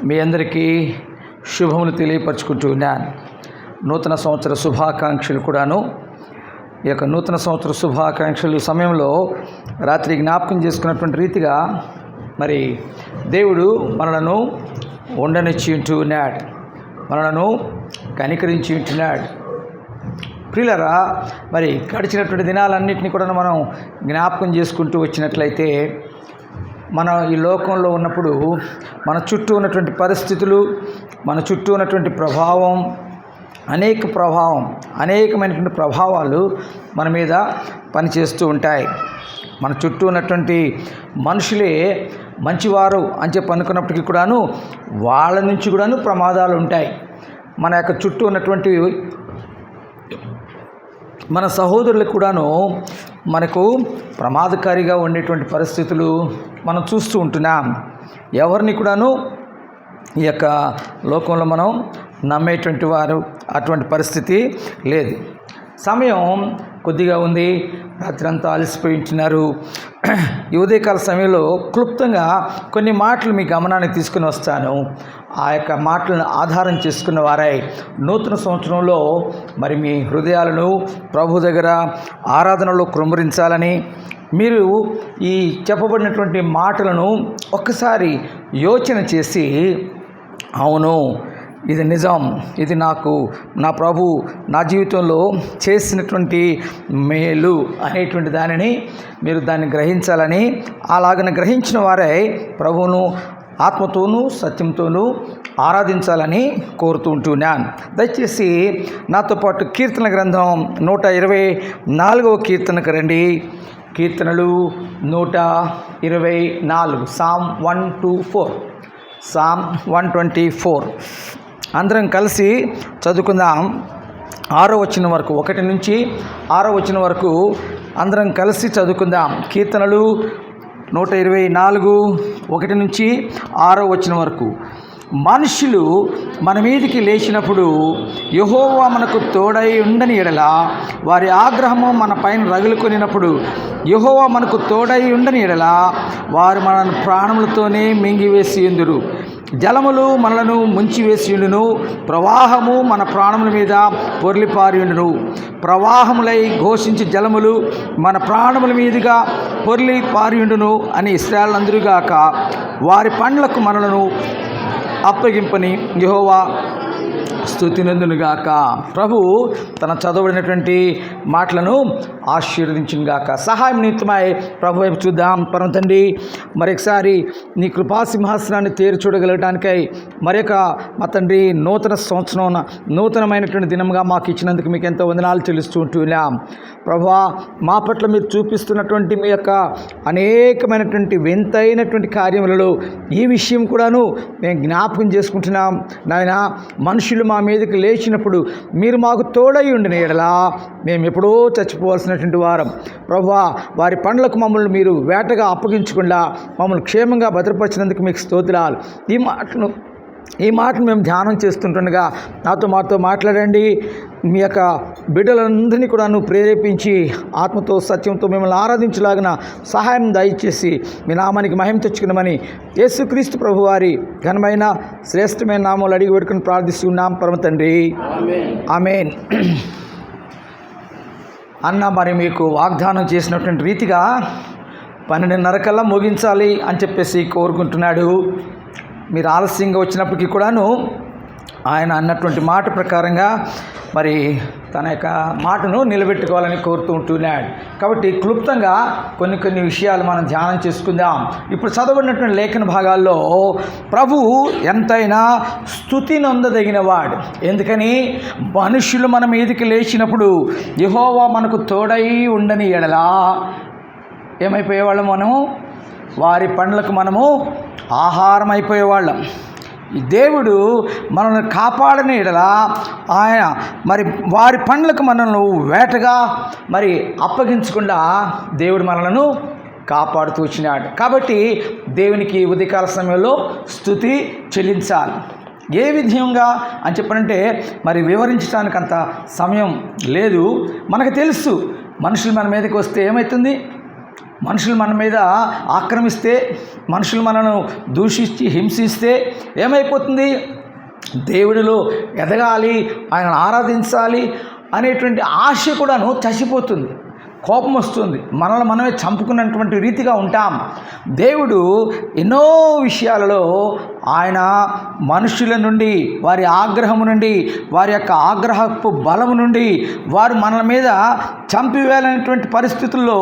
మీ అందరికీ శుభములు తెలియపరచుకుంటున్నాను. నూతన సంవత్సర శుభాకాంక్షలు కూడాను. ఈ యొక్క నూతన సంవత్సర శుభాకాంక్షలు సమయంలో రాత్రి జ్ఞాపకం చేసుకున్నటువంటి రీతిగా మరి దేవుడు మనలను ఉండనిచ్చి ఉంటున్నాడు, మనలను కనికరించి ఉంటున్నాడు. ప్రియులరా, మరి గడిచినటువంటి దినాలన్నింటినీ కూడా మనం జ్ఞాపకం చేసుకుంటూ వచ్చినట్లయితే మనం ఈ లోకంలో ఉన్నప్పుడు మన చుట్టూ ఉన్నటువంటి పరిస్థితులు, మన చుట్టూ ఉన్నటువంటి అనేకమైనటువంటి ప్రభావాలు మన మీద పనిచేస్తూ ఉంటాయి. మన చుట్టూ ఉన్నటువంటి మనుషులే మంచివారు అని చెప్పి అనుకున్నప్పటికీ కూడాను వాళ్ళ నుంచి కూడాను ప్రమాదాలు ఉంటాయి. మన యొక్క చుట్టూ ఉన్నటువంటి మన సహోదరులకు కూడాను మనకు ప్రమాదకారిగా ఉండేటువంటి పరిస్థితులు మనం చూస్తూ ఉంటున్నాం. ఎవరిని కూడాను ఈ యొక్క లోకంలో మనం నమ్మేటువంటి వారు అటువంటి పరిస్థితి లేదు. సమయం కొద్దిగా ఉంది, రాత్రి అంతా అలసిపోయి ఉంటున్నారు. ఈ ఉదయకాల సమయంలో క్లుప్తంగా కొన్ని మాటలు మీ గమనానికి తీసుకుని వస్తాను. ఆ యొక్క మాటలను ఆధారం చేసుకున్న వారై నూతన సంవత్సరంలో మరి మీ హృదయాలను ప్రభు దగ్గర ఆరాధనలో కృమ్మరించాలని, మీరు ఈ చెప్పబడినటువంటి మాటలను ఒక్కసారి యోచన చేసి, అవును ఇది నిజం, ఇది నా ప్రభు నా జీవితంలో చేసినటువంటి మేలు అనేటువంటి దానిని మీరు దాన్ని గ్రహించాలని, అలాగని గ్రహించిన వారే ప్రభువును ఆత్మతోనూ సత్యంతోనూ ఆరాధించాలని కోరుతూ ఉంటున్నాను. దయచేసి నాతో పాటు కీర్తన గ్రంథం 124వ కీర్తనకు రండి. కీర్తనలు 124, Psalm 124, Psalm 124 అందరం కలిసి చదువుకుందాం. 6వ వచనం వరకు, 1 నుంచి 6వ వచనం వరకు అందరం కలిసి చదువుకుందాం. కీర్తనలు 124, 1 నుంచి 6వ వచనం వరకు. మనుషులు మన మీదికి లేచినప్పుడు యెహోవా మనకు తోడై ఉండని ఎడల, వారి ఆగ్రహము మన పైన రగులుకొనినప్పుడు యెహోవా మనకు తోడై ఉండని ఎడల, వారు మనను ప్రాణములతోనే మింగివేసి ఉందురు. జలములు మనలను ముంచివేసియుండును, ప్రవాహము మన ప్రాణముల మీద పొర్లిపారియుండును. ప్రవాహములై ఘోషించి జలములు మన ప్రాణముల మీదుగా పొర్లి పారియుండును అని ఇశ్రాయేలునందురుగాక. వారి పండ్లకు మనలను అప్పగింపని యెహోవా స్తుతినందునుగాక. ప్రభు తన చదవబడినటువంటి మాటలను ఆశీర్వదించునుగాక. సహాయం నిమిత్తమై ప్రభు వైపు చూద్దాం. పరమ తండ్రి, మరొకసారి నీ కృపాసింహాసనాన్ని తేరు చూడగలగటానికై మరొక మా తండ్రి నూతన సంవత్సరం, నూతనమైనటువంటి దినంగా మాకు ఇచ్చినందుకు మీకు ఎంతో వందనాలు చెల్లిస్తూ ఉంటున్నాం. ప్రభువా, మా పట్ల మీరు చూపిస్తున్నటువంటి మీ యొక్క అనేకమైనటువంటి వింతైనటువంటి కార్యములలో ఈ విషయం కూడాను మేము జ్ఞాపకం చేసుకుంటున్నాం. నాయన, మనుషులు మా మీదకి లేచినప్పుడు మీరు మాకు తోడై ఉండిన ఎడలా మేము ఎప్పుడో చచ్చిపోవాల్సినటువంటి వారం. ప్రభువా, వారి పండ్లకు మమ్మల్ని మీరు వేటగా అప్పగించకుండా మమ్మల్ని క్షేమంగా భద్రపరిచినందుకు మీకు స్తోత్రాలు. ఈ మాటను మేము ధ్యానం చేస్తుంటుండగా మాతో మాట్లాడండి. మీ యొక్క బిడ్డలందరినీ కూడా నువ్వు ప్రేరేపించి ఆత్మతో సత్యంతో మిమ్మల్ని ఆరాధించలాగిన సహాయం దయచేసి మీ నామానికి మహిమ తెచ్చుకున్నామని యేసుక్రీస్తు ప్రభువారి ఘనమైన శ్రేష్టమైన నామాలు అడిగి పెట్టుకుని ప్రార్థిస్తున్నాం పరమ తండ్రి, ఆమేన్. అన్న, మరి మీకు వాగ్దానం చేసినటువంటి రీతిగా 12:30 కల్లా ముగించాలి అని చెప్పేసి కోరుకుంటున్నాడు. మీరు ఆలస్యంగా వచ్చినప్పటికీ కూడాను ఆయన అన్నటువంటి మాట ప్రకారంగా మరి తన యొక్క మాటను నిలబెట్టుకోవాలని కోరుతూ ఉంటున్నాడు. కాబట్టి క్లుప్తంగా కొన్ని విషయాలు మనం ధ్యానం చేసుకుందాం. ఇప్పుడు చదవబడినటువంటి లేఖన భాగాల్లో ప్రభువు ఎంతైనా స్తుతి నొందదగిన వాడు. ఎందుకని? మనుషులు మన మీదకి లేచినప్పుడు యెహోవా మనకు తోడై ఉండని ఎడలా ఏమైపోయేవాళ్ళం? మనము వారి పండ్లకు మనము ఆహారం అయిపోయేవాళ్ళం. ఈ దేవుడు మనల్ని కాపాడని ఎడలా ఆయన మరి వారి పండ్లకు మనల్ని వేటగా మరి అప్పగించకుండా దేవుడు మనలను కాపాడుతూ వచ్చినాడు. కాబట్టి దేవునికి ఉదయకాల సమయంలో స్తుతి చెల్లించాలి. ఏ విధంగా అని చెప్పనంటే మరి వివరించడానికి అంత సమయం లేదు. మనకు తెలుసు, మనుషులు మన మీదకి వస్తే ఏమవుతుంది? మనుషులు మన మీద ఆక్రమిస్తే, మనుషులు మనను దూషించి హింసిస్తే ఏమైపోతుంది? దేవుడిలో ఎదగాలి, ఆయనను ఆరాధించాలి అనేటువంటి ఆశ కూడాను చచ్చిపోతుంది, కోపం వస్తుంది, మనల్ని మనమే చంపుకున్నటువంటి రీతిగా ఉంటాం. దేవుడు ఎన్నో విషయాలలో ఆయన మనుషుల నుండి, వారి ఆగ్రహము నుండి, వారి యొక్క ఆగ్రహపు బలము నుండి, వారు మన మీద చంపివేయాలనేటువంటి పరిస్థితుల్లో,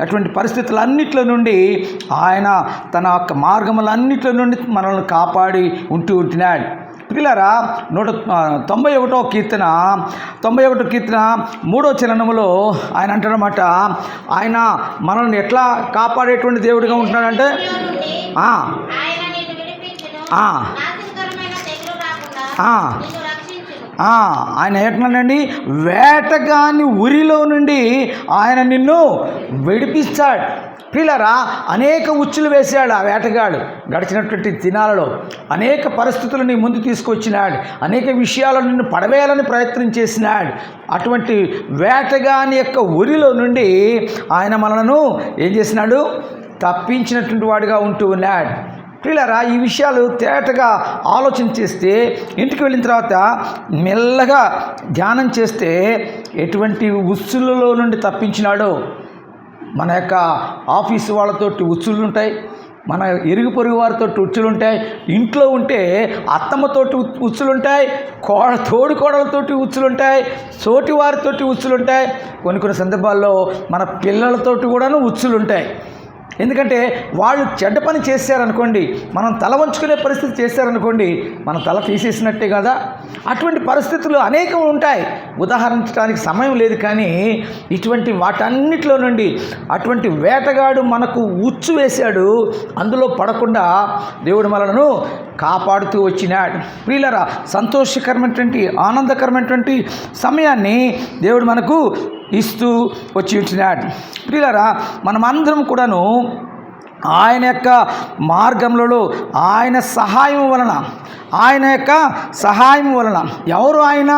అటువంటి పరిస్థితులన్నిట్లో నుండి ఆయన తన యొక్క మార్గములన్నిట్లో నుండి మనల్ని కాపాడి ఉంటున్నాడు. పిల్లరా 191వ కీర్తన 3వ చరణములో ఆయన అంటాడనమాట, ఆయన మనల్ని ఎట్లా కాపాడేటువంటి దేవుడిగా ఉంటున్నాడంటే, ఆయన ఏమంటున్నాడండి, వేటగాని ఉరిలో నుండి ఆయన నిన్ను విడిపిస్తాడు. పిల్లరా అనేక ఉచ్చులు వేశాడు ఆ వేటగాడు. గడిచినటువంటి దినాలలో అనేక పరిస్థితులు నీ ముందు తీసుకొచ్చినాడు, అనేక విషయాలను నిన్ను పడవేయాలని ప్రయత్నం చేసినాడు. అటువంటి వేటగాని యొక్క ఉరిలో నుండి ఆయన మనలను ఏం చేసినాడు? తప్పించినటువంటి వాడిగా ఉంటూ ఉన్నాడు. పిల్లరా ఈ విషయాలు తేటగా ఆలోచన చేస్తే, ఇంటికి వెళ్ళిన తర్వాత మెల్లగా ధ్యానం చేస్తే ఎటువంటి ఉచ్చులలో నుండి తప్పించినాడో. మన యొక్క ఆఫీసు వాళ్ళతోటి ఉచ్చులు ఉంటాయి, మన ఇరుగు పొరుగు వారితో ఉచ్చులు ఉంటాయి, ఇంట్లో ఉంటే అత్తమ్మతోటి ఉచ్చులు ఉంటాయి, తోడుకోడలతోటి ఉచ్చులు ఉంటాయి, తోటి వారితోటి ఉచ్చులు ఉంటాయి, కొన్ని సందర్భాల్లో మన పిల్లలతోటి కూడాను ఉచ్చులు ఉంటాయి. ఎందుకంటే వాళ్ళు చెడ్డ పని చేశారనుకోండి, మనం తల వంచుకునే పరిస్థితి చేశారనుకోండి, మన తల తీసేసినట్టే కదా. అటువంటి పరిస్థితులు అనేకం ఉంటాయి, ఉదాహరించడానికి సమయం లేదు. కానీ ఇటువంటి వాటన్నిటిలో నుండి అటువంటి వేటగాడు మనకు ఉచ్చు వేశాడు, అందులో పడకుండా దేవుడు మనలను కాపాడుతూ వచ్చినాడు. ప్రియులరా సంతోషకరమైనటువంటి ఆనందకరమైనటువంటి సమయాన్ని దేవుడు మనకు ఇస్తూ వచ్చి ఉంటున్నాడు. ప్రియులరా మనమందరం కూడాను ఆయన యొక్క మార్గంలో ఆయన సహాయం వలన, ఆయన యొక్క సహాయం వలన ఎవరు ఆయన?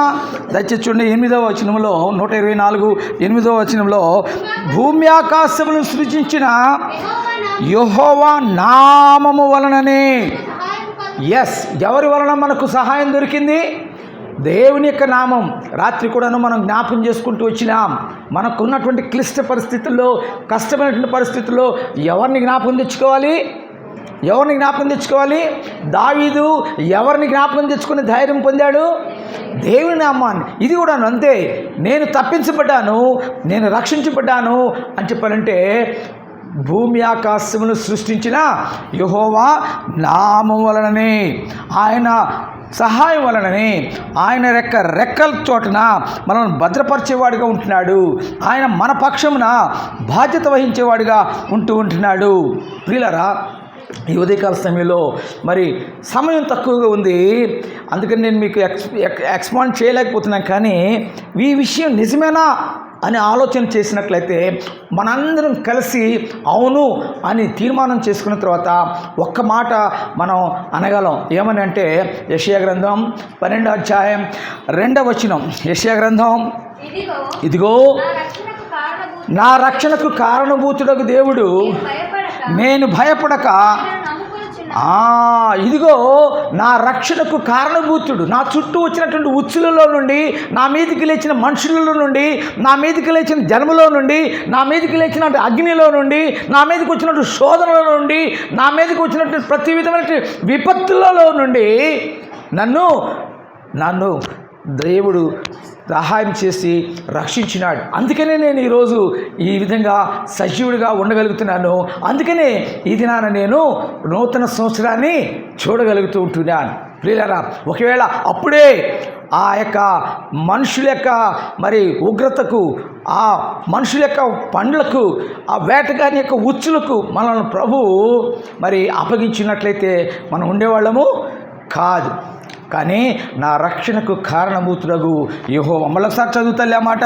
దయచేసి చూడండి 8వ వచనంలో 124 వచనంలో, భూమి ఆకాశములను సృజించిన యెహోవా నామము వలననే. ఎవరి వలన మనకు సహాయం దొరికింది? దేవుని యొక్క నామం. రాత్రి కూడాను మనం జ్ఞాపకం చేసుకుంటూ వచ్చినాం. మనకున్నటువంటి క్లిష్ట పరిస్థితుల్లో, కష్టమైనటువంటి పరిస్థితుల్లో ఎవరిని జ్ఞాపకం తెచ్చుకోవాలి? దావీదు ఎవరిని జ్ఞాపకం తెచ్చుకుని ధైర్యం పొందాడు? దేవుని నామాన్ని. ఇది కూడా అంతే, నేను తప్పించబడ్డాను, నేను రక్షించబడ్డాను అని చెప్పాలంటే భూమి ఆకాశమును సృష్టించిన యెహోవా నామం వలననే, ఆయన సహాయం వలననే, ఆయన రెక్కల చోటన మనల్ని భద్రపరిచేవాడిగా ఉంటున్నాడు. ఆయన మన పక్షమున బాధ్యత వహించేవాడిగా ఉంటున్నాడు. ప్రియులరా ఈ ఉదయకాల సమయంలో మరి సమయం తక్కువగా ఉంది, అందుకని నేను మీకు ఎక్స్పాండ్ చేయలేకపోతున్నాను. కానీ ఈ విషయం నిజమేనా అని ఆలోచన చేసినట్లయితే మనందరం కలిసి అవును అని తీర్మానం చేసుకున్న తర్వాత ఒక్క మాట మనం అనగలం. ఏమని అంటే యెషయా గ్రంథం 12వ అధ్యాయం 2వ వచనం. యెషయా గ్రంథం, ఇదిగో నా రక్షణకు కారణభూతుడగు దేవుడు, నేను భయపడక, ఇదిగో నా రక్షణకు కారణభూతుడు. నా చుట్టూ వచ్చినటువంటి ఉచ్చులలో నుండి, నా మీదకి లేచిన మనుషులలో నుండి, నా మీదకి లేచిన జన్మలో నుండి, నా మీదకి లేచిన అగ్నిలో నుండి, నా మీదకి వచ్చినటువంటి శోధనలో నుండి, నా మీదకి వచ్చినటువంటి ప్రతి విధమైన విపత్తులలో నుండి నన్ను దేవుడు సహాయం చేసి రక్షించినాడు. అందుకనే నేను ఈరోజు ఈ విధంగా సజీవుడిగా ఉండగలుగుతున్నాను. అందుకనే ఈ దినాన నేను నూతన సంవత్సరాన్ని చూడగలుగుతూ ఉంటున్నాను. ప్రియులారా, ఒకవేళ అప్పుడే ఆ యొక్క మనుషుల యొక్క మరి ఉగ్రతకు, ఆ మనుషుల యొక్క పండ్లకు, ఆ వేటగాని యొక్క ఉచ్చులకు మనల్ని ప్రభువు మరి అప్పగించినట్లయితే మనం ఉండేవాళ్ళము కాదు. కానీ నా రక్షణకు కారణభూతుడగు యెహోవా. మళ్ళొకసారి చదువుతలే ఆ మాట.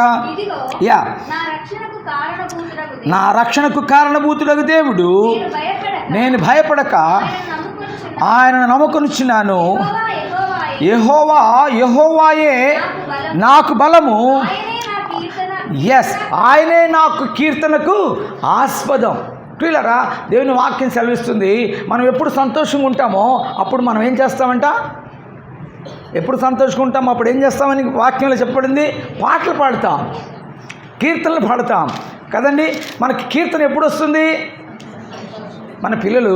నా రక్షణకు కారణభూతుడగు దేవుడు, నేను భయపడక ఆయనను నమ్ముకొనుచున్నాను. యెహోవాయే నాకు బలము. ఆయనే నాకు కీర్తనకు ఆస్పదం. ప్రియులారా, దేవుని వాక్యం సెలవిస్తుంది, మనం ఎప్పుడు సంతోషంగా ఉంటామో అప్పుడు మనం ఏం చేస్తామంట? ఎప్పుడు సంతోషంగా ఉంటామో అప్పుడు ఏం చేస్తామని వాక్యంలో చెప్పబడింది? పాటలు పాడుతాం, కీర్తనలు పాడుతాం కదండి. మనకి కీర్తన ఎప్పుడు వస్తుంది? మన పిల్లలు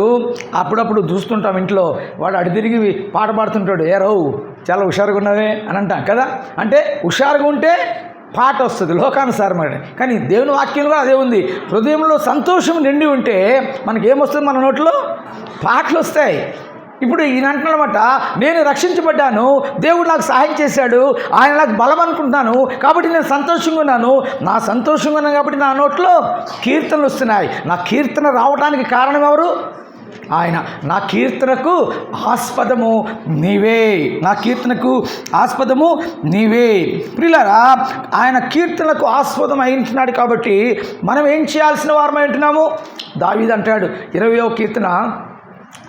అప్పుడప్పుడు చూస్తుంటాం ఇంట్లో, వాడు అడి తిరిగి పాట పాడుతుంటాడు, ఏ రవు చాలా హుషారుగా ఉన్నావే అని అంటాం కదా. అంటే హుషారుగా ఉంటే పాట వస్తుంది లోకానుసారమైన. కానీ దేవుని వాక్యంలో అదే ఉంది. హృదయంలో సంతోషం నిండి ఉంటే మనకేమొస్తుంది? మన నోట్లో పాటలు వస్తాయి. ఇప్పుడు ఈయన అంటున్నమాట, నేను రక్షించబడ్డాను, దేవుడు నాకు సహాయం చేశాడు, ఆయన నాకు బలం అనుకుంటున్నాను, కాబట్టి నేను సంతోషంగా ఉన్నాను. నా సంతోషంగా ఉన్నాను కాబట్టి నా నోట్లో కీర్తనలు వస్తున్నాయి. నా కీర్తన రావడానికి కారణం ఎవరు? ఆయన. నా కీర్తనకు ఆస్పదము నీవే, నా కీర్తనకు ఆస్పదము నీవే. ప్రియులారా, ఆయన కీర్తనకు ఆస్పదం అయింటున్నాడు కాబట్టి మనం ఏం చేయాల్సిన వారమై ఉంటున్నాము? దావీదు అంటాడు 20వ కీర్తన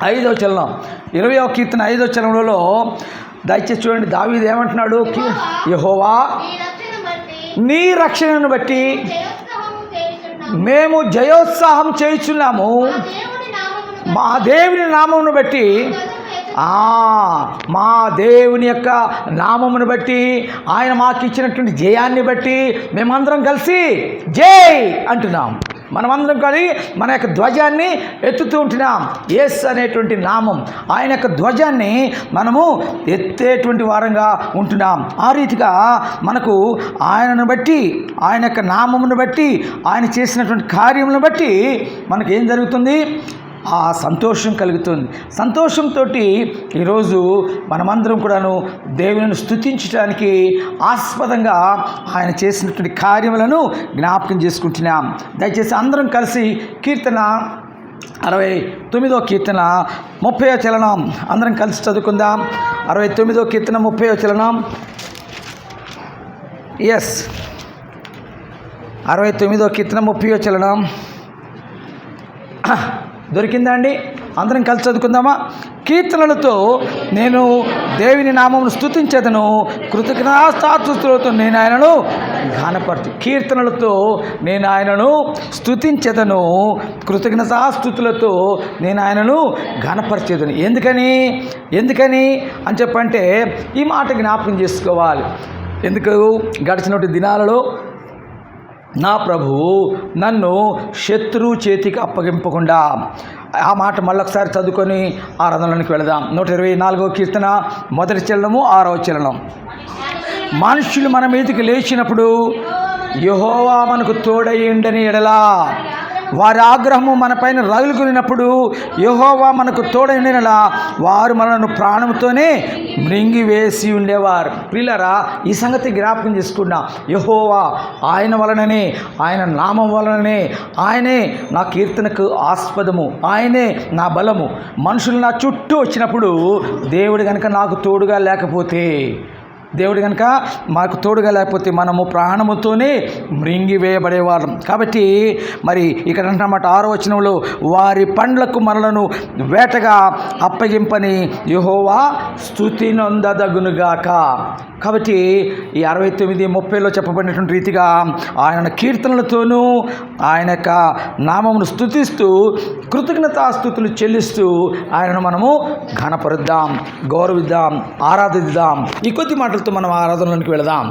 5వ చరణం, 20వ కీర్తన 5వ చరణంలో దయచేసి చూడండి, దావీదు ఏమంటున్నాడు? యెహోవా నీ రక్షణను బట్టి మేము జయోత్సాహం చేయుచున్నాము, మా దేవుని నామమును బట్టి, మా దేవుని యొక్క నామమును బట్టి, ఆయన మాకు ఇచ్చినటువంటి జయాన్ని బట్టి మేమందరం కలిసి జై అంటున్నాం. మనమందరం కలిసి మన యొక్క ధ్వజాన్ని ఎత్తుతూ ఉంటున్నాం. యేసు అనేటువంటి నామం, ఆయన యొక్క ధ్వజాన్ని మనము ఎత్తేటువంటి వారంగా ఉంటున్నాం. ఆ రీతిగా మనకు ఆయనను బట్టి, ఆయన యొక్క నామమును బట్టి, ఆయన చేసినటువంటి కార్యములను బట్టి మనకు ఏం జరుగుతుంది? ఆ సంతోషం కలుగుతుంది. సంతోషంతో ఈరోజు మనమందరం కూడాను దేవుని స్తుతించడానికి ఆస్పదంగా ఆయన చేసినటువంటి కార్యములను జ్ఞాపకం చేసుకుంటున్నాం. దయచేసి అందరం కలిసి కీర్తన 69వ కీర్తన 30వ చరణం అందరం కలిసి చదువుకుందాం. 69వ కీర్తన 30వ చరణం. ఎస్, 69వ కీర్తన 30వ చరణం దొరికిందా అండి? అందరం కలిసి చదువుకుందామా? కీర్తనలతో నేను దేవుని నామమును స్తుతించేదను, కృతజ్ఞతాస్తుతులతో నేను ఆయనను ఘనపరచు. కీర్తనలతో నేను ఆయనను స్తుతించేదను, కృతజ్ఞతాస్తుతులతో నేను ఆయనను ఘనపరచేదను. ఎందుకని అని చెప్పంటే ఈ మాట జ్ఞాపకం చేసుకోవాలి. ఎందుకు? గడిచినటువంటి దినాలలో నా ప్రభువు నన్ను శత్రువు చేతికి అప్పగింపకుండా. ఆ మాట మళ్ళొకసారి చదువుకొని ఆరాధనలోనికి వెళదాం. 124వ కీర్తన 1వ చరణము 6వ చరణం. మనుషులు మన మీదకి లేచినప్పుడు యెహోవా మనకు తోడయ్యుండని ఎడలా, వారి ఆగ్రహము మన పైన రగులుకున్నప్పుడు యెహోవా మనకు తోడైనలా వారు మనను ప్రాణంతోనే మృంగివేసి ఉండేవారు. ప్రియులారా, ఈ సంగతి జ్ఞాపకం చేసుకున్నా. యెహోవా ఆయన వలననే, ఆయన నామం వలననే, ఆయనే నా కీర్తనకు ఆస్పదము, ఆయనే నా బలము. మనుషులు నా చుట్టూ వచ్చినప్పుడు దేవుడు కనుక నాకు తోడుగా లేకపోతే, దేవుడు కనుక మాకు తోడుగా లేకపోతే మనము ప్రాణముతోనే మృంగివేయబడేవాళ్ళం. కాబట్టి మరి ఇక్కడ అంటున్నమాట 6వ వచనంలో, వారి పండ్లకు మనలను వేటగా అప్పగింపని యెహోవా స్తుతి నొందదగునుగాక. కాబట్టి ఈ 69, 30లో చెప్పబడినటువంటి రీతిగా ఆయన కీర్తనలతోనూ ఆయన యొక్క నామమును స్తుతిస్తూ కృతజ్ఞతాస్తుతులు చెల్లిస్తూ ఆయనను మనము ఘనపరుద్దాం, గౌరవిద్దాం, ఆరాధిద్దాం. ఈ కొద్ది మాటలతో మనం ఆరాధనలోనికి వెళదాం.